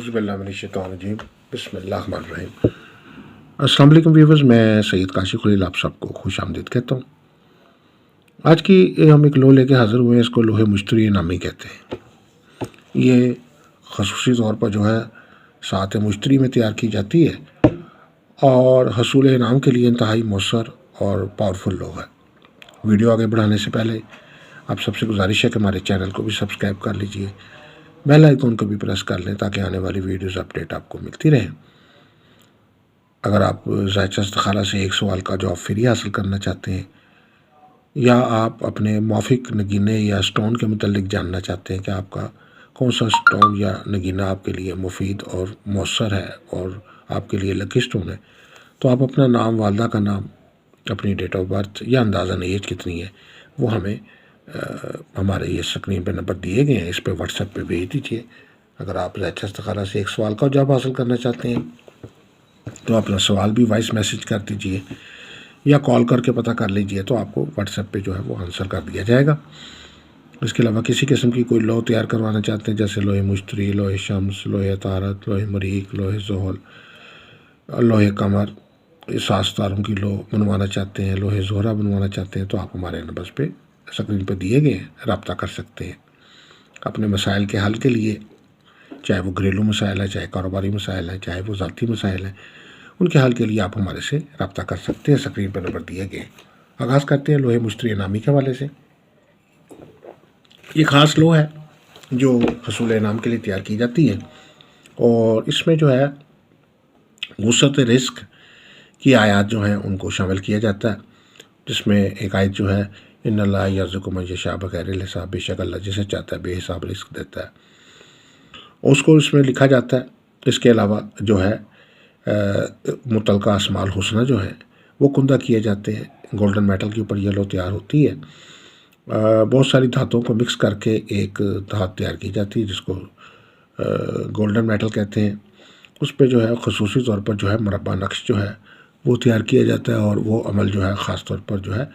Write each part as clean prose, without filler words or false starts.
औज़ुबिल्लाहिमिनश्शैतानिर्रजीम बिस्मिल्लाहिर्रहमानिर्रहीम। अस्सलाम वालेकुम व्यूअर्स, मैं सैयद काशी खलील आप सबको खुश आमदीद कहता हूँ। आज की हम एक लोह लेके हाज़िर हुए हैं, इसको लोहे मुश्तरी नामी कहते हैं। ये ख़ुसूसी तौर पर जो है सात मुश्तरी में तैयार की जाती है और हसूल इनाम के लिए इंतहाई मौसर और पावरफुल लोह है। वीडियो आगे बढ़ाने से पहले आप सबसे गुजारिश है कि हमारे चैनल को भी सब्सक्राइब कर लीजिए, बेल आइकन को भी प्रेस कर लें ताकि आने वाली वीडियोस अपडेट आपको मिलती रहे। अगर आप ज़ायचा इस्तिखारा से एक सवाल का जवाब फ्री हासिल करना चाहते हैं या आप अपने मौफिक नगीने या स्टोन के मुतल्लिक जानना चाहते हैं कि आपका कौन सा स्टोन या नगीना आपके लिए मुफीद और मौसर है और आपके लिए लकी स्टोन है, तो आप अपना नाम, वालदा का नाम, अपनी डेट ऑफ बर्थ या अंदाज़न एज कितनी है वो हमें हमारे ये स्क्रीन पे नंबर दिए गए हैं, इस पे व्हाट्सएप पे भेज दीजिए। अगर आप ज़ायचा इस्तिखारा से एक सवाल का जवाब हासिल करना चाहते हैं तो अपना सवाल भी वॉइस मैसेज कर दीजिए या कॉल करके पता कर लीजिए, तो आपको व्हाट्सएप पे जो है वो आंसर कर दिया जाएगा। इसके अलावा किसी किस्म की कोई लोह तैयार करवाना चाहते हैं, जैसे लोहे मुश्तरी, लोहे शम्स, लोहे तारत, लोहे मरीक, लोहे ज़ोहल, लोहे कमर, सास तारों की लोह बनवाना चाहते हैं, लोहे ज़ोहरा बनवाना चाहते हैं, तो आप हमारे नंबर पे स्क्रीन पर दिए गए रब्ता कर सकते हैं। अपने मसाइल के हल के लिए, चाहे वो घरेलू मसाइल है, चाहे कारोबारी मसाइल है, चाहे वो ज़ाती मसाइल हैं, उनके हल के लिए आप हमारे से रब्ता कर सकते हैं। स्क्रीन पर नंबर दिए गए। आगाज़ करते हैं लोहे मुश्तरी नामी के हवाले से। ये ख़ास लोह है जो हसूल इनाम के लिए तैयार की जाती है और इसमें जो है वुसअत रिस्क की आयत जो हैं उनको शामिल किया जाता है, जिसमें एक आयत जो है इन्नल्लाह यर्ज़ुक़ु मन यशाअ बिग़ैरि हिसाब, बेशक अल्लाह जिसे चाहता है बेहिसाब रिस्क देता है, उसको इसमें लिखा जाता है। इसके अलावा जो है मुतलका अस्माल हुस्ना जो है वो कुंदा किए जाते हैं। गोल्डन मेटल के ऊपर ये लोह तैयार होती है। बहुत सारी धातुओं को मिक्स करके एक धात तैयार की जाती है जिसको गोल्डन मेटल कहते हैं। उस पर जो है ख़ुसूसी तौर पर जो है मुरब्बा नक्श जो है वो तैयार किया जाता है और वो अमल जो है ख़ास तौर पर जो है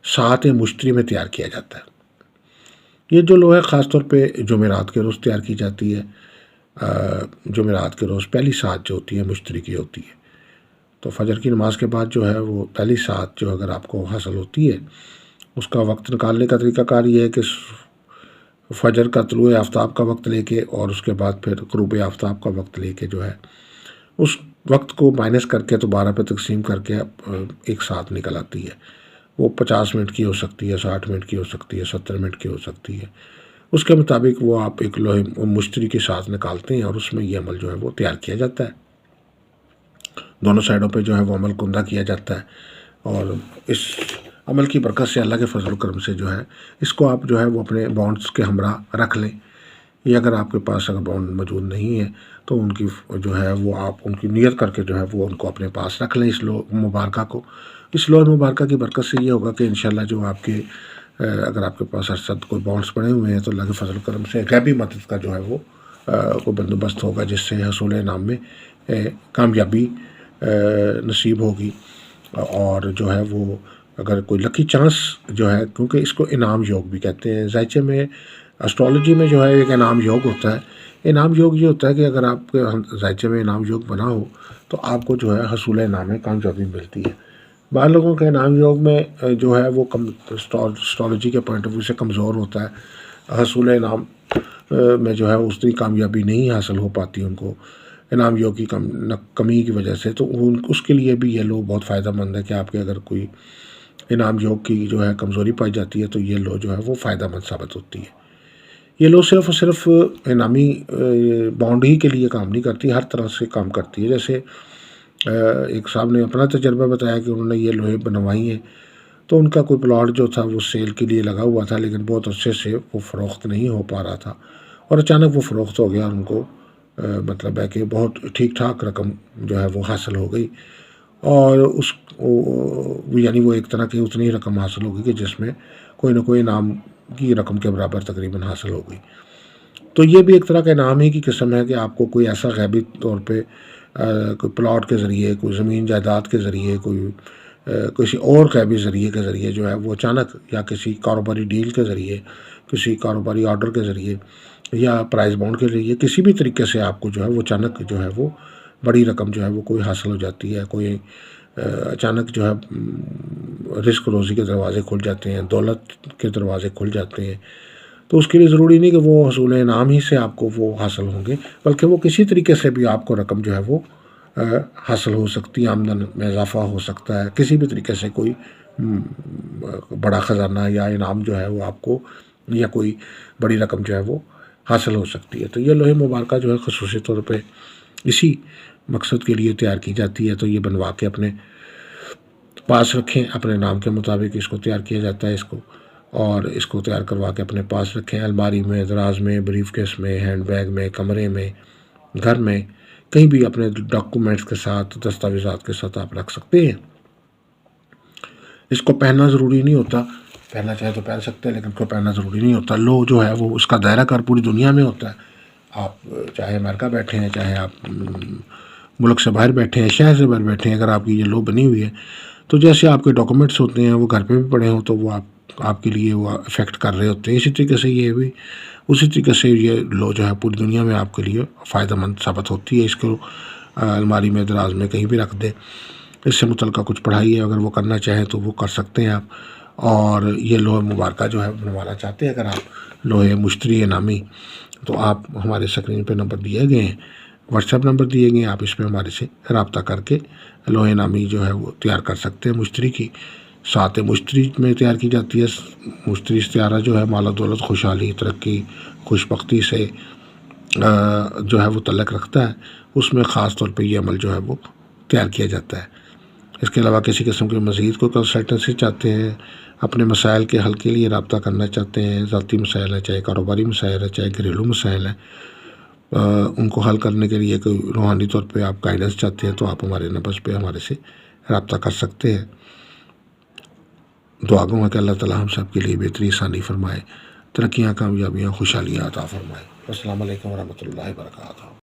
सात मुश्तरी में तैयार किया जाता है। ये जो लोह है ख़ास तौर पे जुमेरात के रोज़ तैयार की जाती है। जुमेरात के रोज़ पहली सात जो होती है मुश्तरी की होती है, तो फजर की नमाज के बाद जो है वो पहली सात जो अगर आपको हासिल होती है, उसका वक्त निकालने का तरीक़ाकार ये है कि फजर का तुलूए आफ्ताब का वक्त लेके और उसके बाद फिर ग़ुरूब आफ्ताब का वक्त लेके जो है उस वक्त को माइनस करके तो 12 पे तकसीम करके एक सात निकल आती है। वो 50 मिनट की हो सकती है, 60 मिनट की हो सकती है, 70 मिनट की हो सकती है। उसके मुताबिक वो आप एक लोहे मुश्तरी के साथ निकालते हैं और उसमें ये अमल जो है वो तैयार किया जाता है। दोनों साइडों पे जो है वो अमल कुंदा किया जाता है और इस अमल की बरकत से, अल्लाह के फजल करम से जो है इसको आप जो है वो अपने बॉन्ड्स के हमरा रख लें, या अगर आपके पास अगर बॉन्ड मौजूद नहीं है तो उनकी जो है वो आप उनकी नियत करके जो है वो उनको अपने पास रख लें। इस लोह मुबारका को, इस लोह मुबारका की बरकत से ये होगा कि इंशाल्लाह जो आपके अगर आपके पास अरसद कोई बॉन्ड्स पड़े हुए हैं तो अल्लाह के फजल करम से गैबी मदद का जो है वो को बंदोबस्त होगा, जिससे हसूल इनाम में कामयाबी नसीब होगी। और जो है वो अगर कोई लकी चांस जो है, क्योंकि इसको इनाम योग भी कहते हैं, ज़ायचे में एस्ट्रोलॉजी में जो है एक इनाम योग होता है। इनाम योग ये होता है कि अगर आपके ज़ायचे में इनाम योग बना हो तो आपको जो है हसूल इनाम में कामयाबी मिलती है। बाद लोगों के इनाम योग में जो है वो कम एस्ट्रोलॉजी के पॉइंट ऑफ व्यू से कमज़ोर होता है। हसूल इनाम में जो है उतनी कामयाबी नहीं हासिल हो पाती उनको इनाम योग की कमी की वजह से, तो उसके लिए भी ये लोग बहुत फ़ायदेमंद है कि आपके अगर कोई इनाम योग की जो है कमज़ोरी पाई जाती है तो ये लो जो है वो फ़ायदेमंद साबित होती है। ये लो सिर्फ़ और सिर्फ इनामी बॉन्ड ही के लिए काम नहीं करती, हर तरह से काम करती है। जैसे एक साहब ने अपना तजर्बा बताया कि उन्होंने ये लोहे बनवाई हैं, तो उनका कोई प्लॉट जो था वो सेल के लिए लगा हुआ था, लेकिन बहुत अच्छे से वो फ़रोख्त नहीं हो पा रहा था और अचानक वो फ़रोख्त हो गया और उनको मतलब है कि बहुत ठीक ठाक रकम जो है वो हासिल हो गई और उस यानी वो एक तरह की उतनी ही रकम हासिल होगी कि जिसमें कोई ना कोई इनाम की रकम के बराबर तकरीबन हासिल हो गई। तो ये भी एक तरह का इनाम ही की किस्म है कि आपको कोई ऐसा गैबी तौर पे कोई प्लॉट के ज़रिए, कोई ज़मीन जायदाद के ज़रिए, कोई किसी और गैबी ज़रिए के ज़रिए जो है वो अचानक, या किसी कारोबारी डील के ज़रिए, किसी कारोबारी ऑर्डर के ज़रिए या प्राइज़ बॉन्ड के लिए किसी भी तरीके से आपको जो है वो अचानक जो है वो बड़ी रकम जो है वो कोई हासिल हो जाती है, कोई अचानक जो है रिस्क रोज़ी के दरवाज़े खुल जाते हैं, दौलत के दरवाज़े खुल जाते हैं। तो उसके लिए ज़रूरी नहीं कि वो हसूल इनाम ही से आपको वो हासिल होंगे, बल्कि वो किसी तरीके से भी आपको रकम जो है वो हासिल हो सकती है, आमदन में इजाफ़ा हो सकता है, किसी भी तरीके से कोई बड़ा ख़जाना या इनाम जो है वो आपको या कोई बड़ी रकम जो है वो हासिल हो सकती है। तो ये लोहे मुबारक जो है ख़ुसूसी तौर पे इसी मकसद के लिए तैयार की जाती है। तो ये बनवा के अपने पास रखें, अपने नाम के मुताबिक इसको तैयार किया जाता है इसको, और इसको तैयार करवा के अपने पास रखें, अलमारी में, दराज में, ब्रीफ केस में, हैंड बैग में, कमरे में, घर में, कहीं भी अपने डॉक्यूमेंट्स के साथ, दस्तावेज़ात के साथ आप रख सकते हैं। इसको पहनना ज़रूरी नहीं होता, पहनना चाहे तो पहन सकते हैं, लेकिन इसको पहनना ज़रूरी नहीं होता। लो जो है वो उसका दायरा कार पूरी दुनिया में होता है। आप चाहे अमेरिका बैठे हैं, चाहे आप मुल्क से बाहर बैठे हैं, शहर से बाहर बैठे हैं, अगर आपकी ये लो बनी हुई है तो जैसे आपके डॉक्यूमेंट्स होते हैं वो घर पे भी पड़े हों तो वो आपके लिए वो इफ़ेक्ट कर रहे होते हैं, इसी तरीके से ये भी उसी तरीके से ये लो जो है पूरी दुनिया में आपके लिए फ़ायदेमंद साबित होती है। इसको अलमारी में, दराज में, कहीं भी रख दें। इससे मुतल्लिक़ कुछ पढ़ाई है, अगर वो करना चाहें तो वो कर सकते हैं आप। और ये लोहे मुबारक जो है बनवाना चाहते हैं अगर आप, लोहे मुश्तरी नामी, तो आप हमारे स्क्रीन पे नंबर दिए गए हैं, व्हाट्सएप नंबर दिए गए हैं, आप इस पर हमारे से रब्ता करके लोहे नामी जो है वो तैयार कर सकते हैं। मुश्तरी की साथ मुश्तरी में तैयार की जाती है। मुश्तरी इस्तिआरा जो है माला दौलत, खुशहाली, तरक्की, खुशबख्ती से जो है वो तल्लक रखता है। उसमें ख़ास तौर पे ये अमल जो है वो तैयार किया जाता है। इसके अलावा किसी किस्म के मज़ीद कोई कंसल्टेंसी चाहते हैं, अपने मसाइल के हल के लिए रब्ता करना चाहते हैं, ज़ाती मसाइल है, चाहे कारोबारी मसाइल है, चाहे घरेलू मसाइल हैं, उनको हल करने के लिए कोई रूहानी तौर पे आप गाइडेंस चाहते हैं तो आप हमारे नंबर पे हमारे से रब्ता कर सकते हैं। दुआ गो है कि अल्लाह ताला हम सब के लिए बेहतरी आसानी फरमाए, तरक्कियाँ, कामयाबियाँ, खुशहालियाँ अता फरमाए। अस्सलामु अलैकुम व रहमतुल्लाहि व बरकातहू।